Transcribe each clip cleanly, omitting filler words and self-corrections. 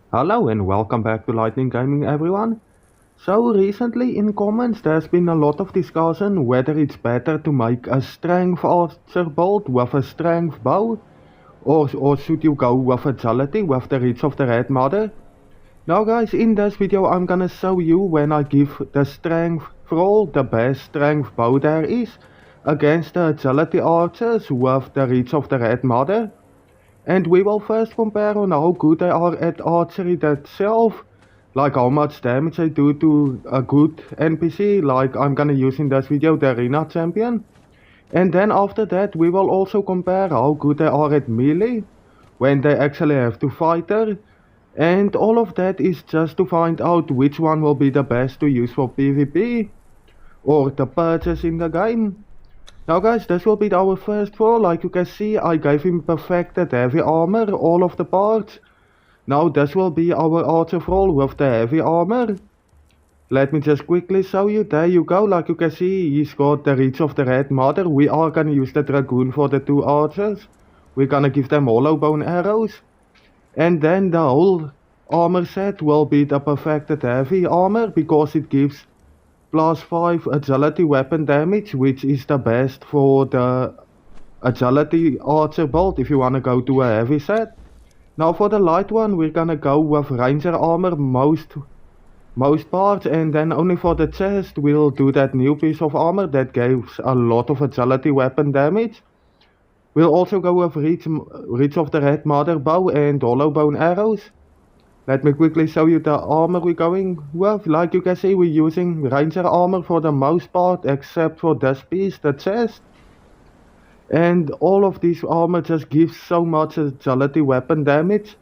Hello and welcome back to Lightning Gaming everyone. So recently in comments there's been a lot of discussion whether it's better to make a strength archer bolt with a strength bow or should you go with agility with the reach of the red mother. Now guys, in this video I'm gonna show you when I give the strength roll the best strength bow there is against the agility archers with the reach of the red mother. And we will first compare on how good they are at archery itself, like how much damage they do to a good NPC, like I'm gonna use in this video the arena champion. And then after that we will also compare how good they are at melee, when they actually have to fight her. And all of that is just to find out which one will be the best to use for PvP, or the purchase in the game. Now guys, this will be our first floor. Like you can see, I gave him perfected heavy armor, all of the parts. Now this will be our archer roll with the heavy armor. Let me just quickly show you. There you go. Like you can see, he's got the reach of the red mother. We are gonna use the dragoon for the two archers. We're gonna give them hollow bone arrows. And then the whole armor set will be the perfected heavy armor because it gives +5 agility weapon damage, which is the best for the agility archer bolt if you wanna go to a heavy set. Now for the light one we're gonna go with ranger armor most parts, and then only for the chest we'll do that new piece of armor that gives a lot of agility weapon damage. We'll also go with reach of the red mother bow and hollow bone arrows. Let me quickly show you the armor we're going with. Like you can see, we're using ranger armor for the most part, except for this piece, the chest. And all of this armor just gives so much agility weapon damage.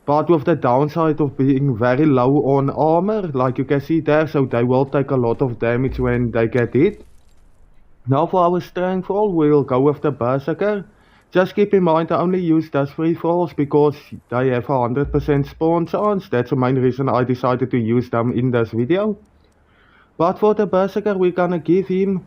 But with the downside of being very low on armor, like you can see there, so they will take a lot of damage when they get hit. Now for our strength roll, we'll go with the berserker. Just keep in mind I only use those 3 rolls because they have a 100% spawn chance. That's the main reason I decided to use them in this video. But for the berserker we're gonna give him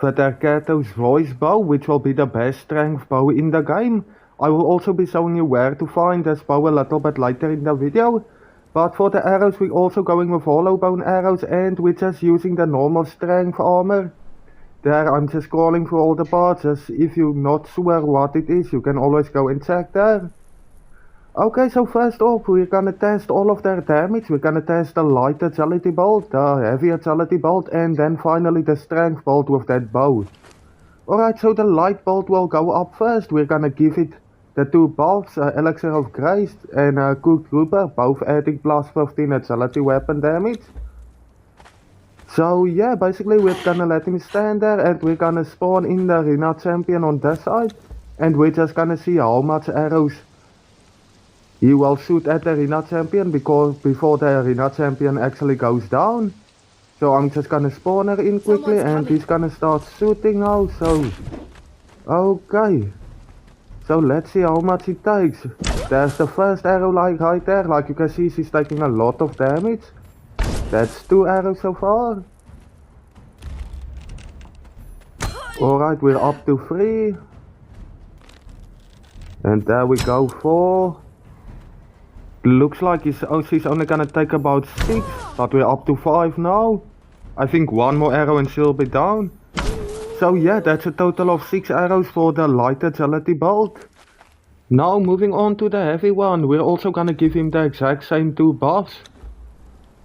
the Derkato's voice bow, which will be the best strength bow in the game. I will also be showing you where to find this bow a little bit later in the video. But for the arrows we're also going with hollow bone arrows, and we're just using the normal strength armor. There I'm just scrolling through all the parts, as if you're not sure what it is you can always go and check there. Okay, so first off we're gonna test all of their damage. We're gonna test the light agility bolt, the heavy agility bolt, and then finally the strength bolt with that bow. Alright, so the light bolt will go up first. We're gonna give it the 2 buffs, Elixir of Grace and Cooked Grouper, both adding +15 agility weapon damage. So yeah, basically we're gonna let him stand there and we're gonna spawn in the arena champion on this side. And we're just gonna see how much arrows he will shoot at the arena champion before the arena champion actually goes down. So I'm just gonna spawn her in quickly and he's gonna start shooting now, so... Okay. So let's see how much he takes. There's the first arrow like right there, like you can see she's taking a lot of damage. That's 2 arrows so far. Alright, we're up to 3. And there we go, 4. Looks like she's only gonna take about 6, but we're up to 5 now. I think 1 more arrow and she'll be down. So yeah, that's a total of 6 arrows for the light agility bolt. Now moving on to the heavy one, we're also gonna give him the exact same 2 buffs.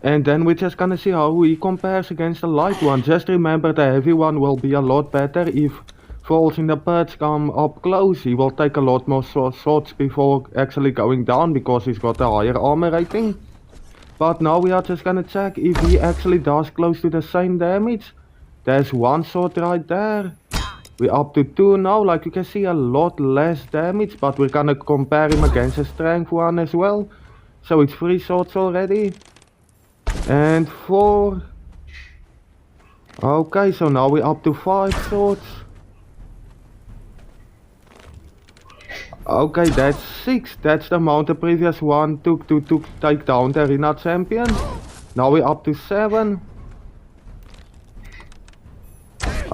And then we're just gonna see how he compares against the light one. Just remember the heavy one will be a lot better if falls in the birds come up close. He will take a lot more shots before actually going down because he's got a higher armor rating. But now we are just gonna check if he actually does close to the same damage. There's 1 shot right there. We're up to 2 now, like you can see a lot less damage, but we're gonna compare him against the strength one as well. So it's 3 shots already. And 4. Okay, so now we're up to 5 shots. Okay, that's 6. That's the amount the previous one took to take down the arena champion. Now we're up to 7.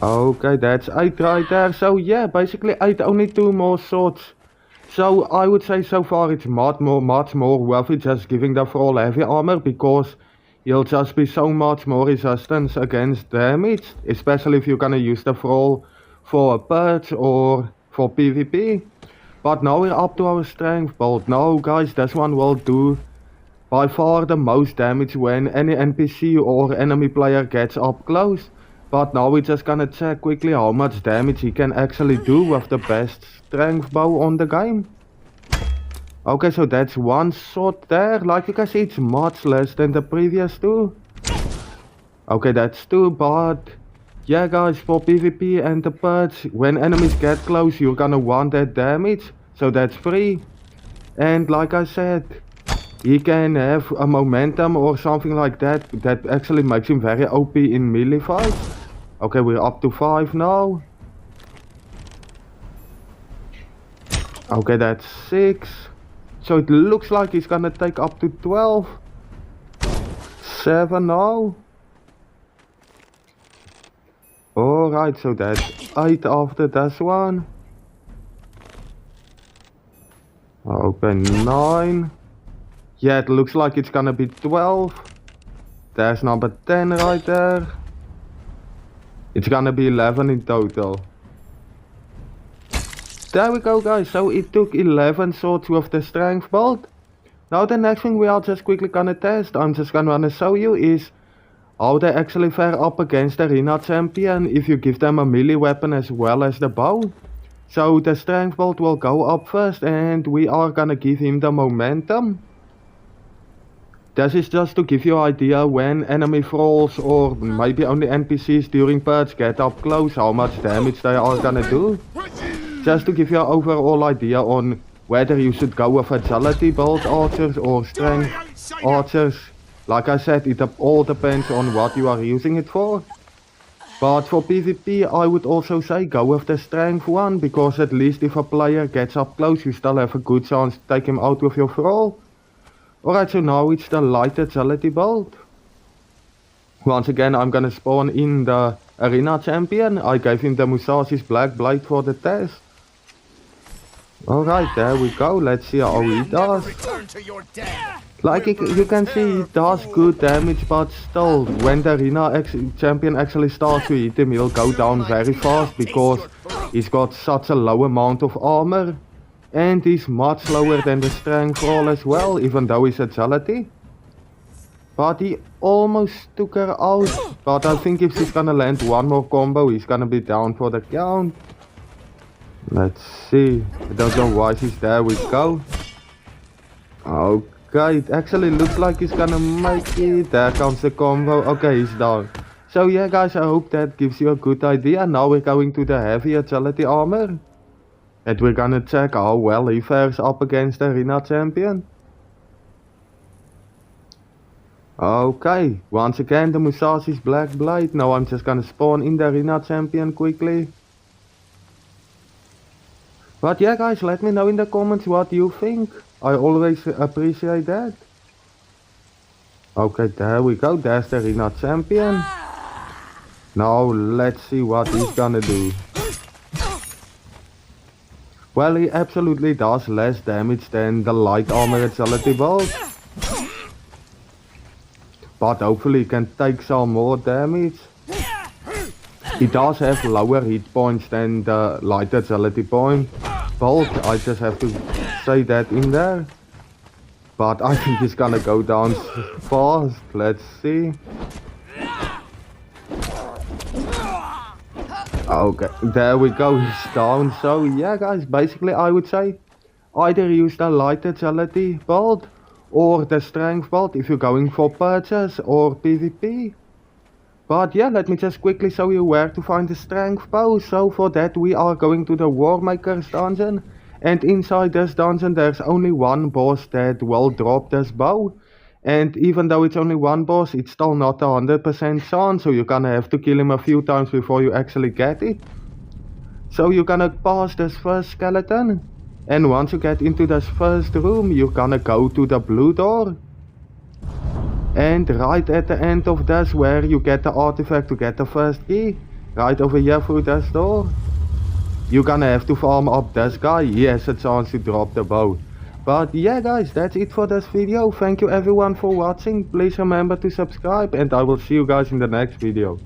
Okay, that's 8 right there. So yeah, basically 8, only 2 more shots So I would say so far it's much more worth it just giving the Thrall heavy armor, because you'll just be so much more resistance against damage, especially if you're gonna use the Thrall for a purge or for PvP. But now we're up to our strength build. Now guys, this one will do by far the most damage when any NPC or enemy player gets up close. But now we're just gonna check quickly how much damage he can actually do with the best strength bow on the game. Okay, so that's one shot there. Like you can see, it's much less than the previous two. Okay, that's two, but yeah guys, for PvP and the purge, when enemies get close, you're gonna want that damage. So that's free. And like I said, he can have a momentum or something like that. That actually makes him very OP in melee fights. Okay, we're up to 5 now. Okay, that's 6. So it looks like he's gonna take up to 12. 7 now. Alright, so that's 8 after this one. Okay, 9. Yeah, it looks like it's gonna be 12. There's number 10 right there. It's gonna be 11 in total. There we go guys, so it took 11 shots with the strength build. Now the next thing we are just quickly gonna test, I'm just gonna show you, is how they actually fare up against the arena champion if you give them a melee weapon as well as the bow. So the strength build will go up first and we are gonna give him the momentum. This is just to give you an idea when enemy thralls or maybe only NPCs during purge get up close, how much damage they are gonna do. Just to give you an overall idea on whether you should go with agility build archers or strength archers. Like I said, it all depends on what you are using it for. But for PvP I would also say go with the strength one, because at least if a player gets up close you still have a good chance to take him out with your thrall. Alright, so now it's the light agility build. Once again I'm gonna spawn in the arena champion. I gave him the Musashi's black blade for the test. Alright, there we go, let's see how he does. Like you can see, he does good damage, but still, when the arena champion actually starts to hit him, he'll go down very fast because he's got such a low amount of armor. And he's much lower than the strength roll as well, even though he's agility. But he almost took her out. But I think if she's gonna land one more combo, he's gonna be down for the count. Let's see. I don't know why she's there. We go. Okay, it actually looks like he's gonna make it. There comes the combo. Okay, he's down. So yeah guys, I hope that gives you a good idea. Now we're going to the heavy agility armor. And we're gonna check how well he fares up against the arena champion. Okay, once again the Musashi's black blade. Now I'm just gonna spawn in the arena champion quickly. But yeah guys, let me know in the comments what you think. I always appreciate that. Okay, there we go, there's the arena champion. Now let's see what he's gonna do. Well, he absolutely does less damage than the light armor agility build. But hopefully he can take some more damage. He does have lower hit points than the light agility build. I just have to say that in there. But I think he's gonna go down fast. Let's see. Okay, there we go, he's down. So yeah guys, basically I would say either use the light agility build or the strength build if you're going for purchase or PvP. But yeah, let me just quickly show you where to find the strength bow. So for that we are going to the Warmaker's dungeon. And inside this dungeon there's only one boss that will drop this bow. And even though it's only one boss, it's still not 100% chance. So you're gonna have to kill him a few times before you actually get it. So you're gonna pass this first skeleton. And once you get into this first room, you're gonna go to the blue door. And right at the end of this, where you get the artifact to get the first key, right over here through this door. you're gonna have to farm up this guy. He has a chance to drop the bow. But yeah guys, that's it for this video. Thank you everyone for watching. Please remember to subscribe and I will see you guys in the next video.